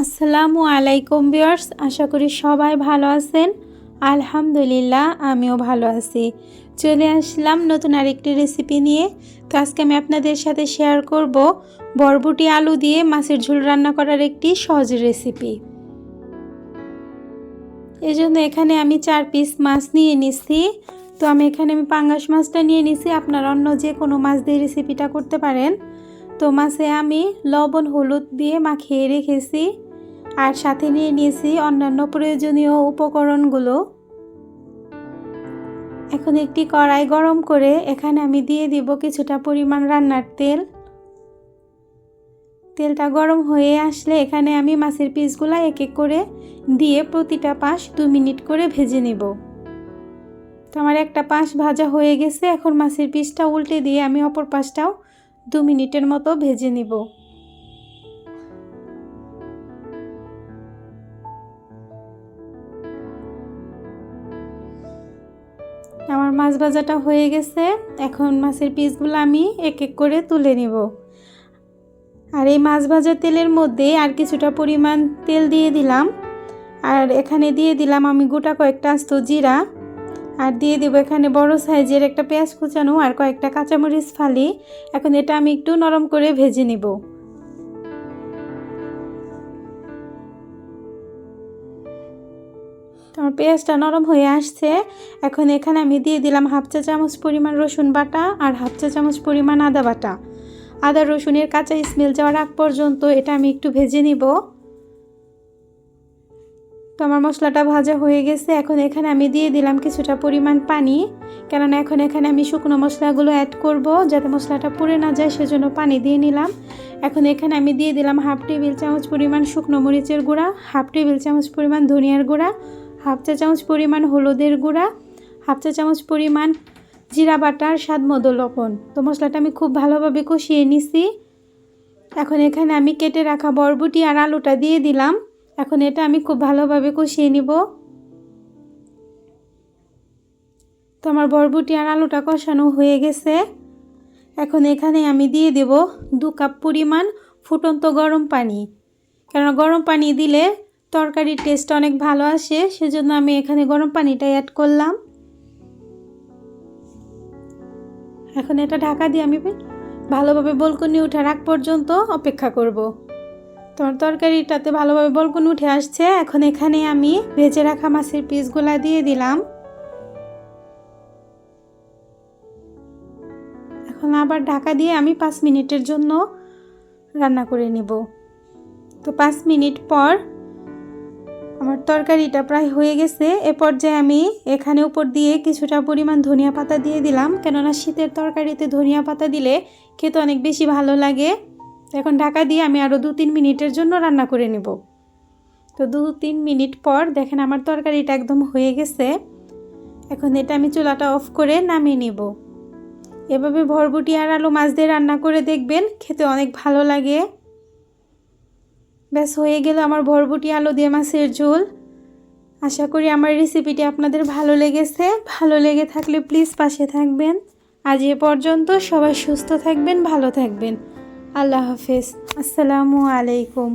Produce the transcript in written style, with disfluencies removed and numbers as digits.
আসসালামু আলাইকুম ভিউয়ার্স, আশা করি সবাই ভালো আছেন। আলহামদুলিল্লাহ আমিও ভালো আছি। চলে আসলাম নতুন আরেকটি রেসিপি নিয়ে। তো আজকে আমি আপনাদের সাথে শেয়ার করব বরবটি আলু দিয়ে মাছের ঝোল রান্না করার একটি সহজ রেসিপি। এই জন্য এখানে আমি 4 পিস মাছ নিয়ে নিছি। তো আমি এখানে পাঙ্গাস মাছটা নিয়ে নিছি, আপনারা অন্য যে কোনো মাছ দিয়ে রেসিপিটা করতে পারেন। তো মাছে আমি লবণ হলুদ দিয়ে মাখিয়ে রেখেছি, আর সাথে নিয়ে নিয়েছি অন্যান্য প্রয়োজনীয় উপকরণগুলো। এখন একটি কড়াই গরম করে এখানে আমি দিয়ে দিব কিছুটা পরিমাণ রান্নার তেল। তেলটা গরম হয়ে আসলে এখানে আমি মাছের পিসগুলো এক এক করে দিয়ে প্রতিটা পাশ 2 মিনিট করে ভেজে নেব। তো আমার একটা পাশ ভাজা হয়ে গেছে, এখন মাছের পিসটা উল্টে দিয়ে আমি অপর পাশটাও 2 মিনিটের মতো ভেজে নেব। আমার মাছ ভাজাটা হয়ে গেছে, এখন মাছের পিসগুলো আমি এক এক করে তুলে নেব। আর এই মাছ ভাজা তেলের মধ্যে আর কিছুটা পরিমাণ তেল দিয়ে দিলাম, আর এখানে দিয়ে দিলাম আমি গোটা কয়েকটা আস্ত জিরা, আর দিয়ে দেবো এখানে বড় সাইজের একটা পেঁয়াজ কুচানো আর কয়েকটা কাঁচামরিচ ফালি। এখন এটা আমি একটু নরম করে ভেজে নেব। আমার পেঁয়াজটা নরম হয়ে আসছে, এখন এখানে আমি দিয়ে দিলাম হাফ চা চামচ পরিমাণ রসুন বাটা আর হাফ চা চামচ পরিমাণ আদা বাটা। আদা রসুনের কাঁচা স্মেল যাওয়ার আগ পর্যন্ত এটা আমি একটু ভেজে নিব। তো আমার মশলাটা ভাজা হয়ে গেছে, এখন এখানে আমি দিয়ে দিলাম কিছুটা পরিমাণ পানি, কেননা এখন এখানে আমি শুকনো মশলাগুলো অ্যাড করব, যাতে মশলাটা পুড়ে না যায়, সেজন্য পানি দিয়ে নিলাম। এখন এখানে আমি দিয়ে দিলাম হাফ টেবিল চামচ পরিমাণ শুকনো মরিচের গুঁড়া, হাফ টেবিল চামচ পরিমাণ ধনিয়ার গুঁড়া, হাফ চা চামচ পরিমাণ হলুদের গুঁড়া, হাফ চা চামচ পরিমাণ জিরা বাটার, স্বাদ মতো লবণ। তো মশলাটা আমি খুব ভালোভাবে কষিয়ে নিছি। এখন এখানে আমি কেটে রাখা বরবটি আর আলুটা দিয়ে দিলাম। এখন এটা আমি খুব ভালোভাবে কষিয়ে নিব। তো আমার বরবটি আর আলুটা কষানো হয়ে গেছে, এখন এখানে আমি দিয়ে দেব 2 কাপ পরিমাণ ফুটন্ত গরম পানি, কেননা গরম পানি দিলে তরকারির টেস্ট অনেক ভালো আসে, সেজন্য আমি এখানে গরম পানিটা অ্যাড করলাম। এখন এটা ঢাকা দিয়ে আমি ভালোভাবে বলকনি ওঠার আগ পর্যন্ত অপেক্ষা করব। তোমার তরকারিটাতে ভালোভাবে বলকনি উঠে আসছে, এখন এখানে আমি ভেজে রাখা মাছের পিসগুলা দিয়ে দিলাম। এখন আবার ঢাকা দিয়ে আমি 5 মিনিটের জন্য রান্না করে নেব। তো 5 মিনিট পর আমার তরকারিটা প্রায় হয়ে গেছে। এ পর্যায়ে আমি এখানে উপর দিয়ে কিছুটা পরিমাণ ধনিয়া পাতা দিয়ে দিলাম, কেননা শীতের তরকারিতে ধনিয়া পাতা দিলে খেতে অনেক বেশি ভালো লাগে। এখন ঢাকা দিয়ে আমি আরও 2-3 মিনিটের জন্য রান্না করে নেব। তো 2-3 মিনিট পর দেখেন আমার তরকারিটা একদম হয়ে গেছে। এখন এটা আমি চুলাটা অফ করে নামিয়ে নেব। এভাবে বরবটি আর আলু মাছ দিয়ে রান্না করে দেখবেন, খেতে অনেক ভালো লাগে। ব্যাস হয়ে গেল আমার বরবটি আলু দিয়ে মাছের ঝোল। আশা করি আমার রেসিপিটি আপনাদের ভালো লেগেছে। ভালো লেগে থাকলে প্লিজ পাশে থাকবেন। আজ এ পর্যন্ত, সবাই সুস্থ থাকবেন, ভালো থাকবেন। আল্লাহ হাফেজ। আসসালামু আলাইকুম।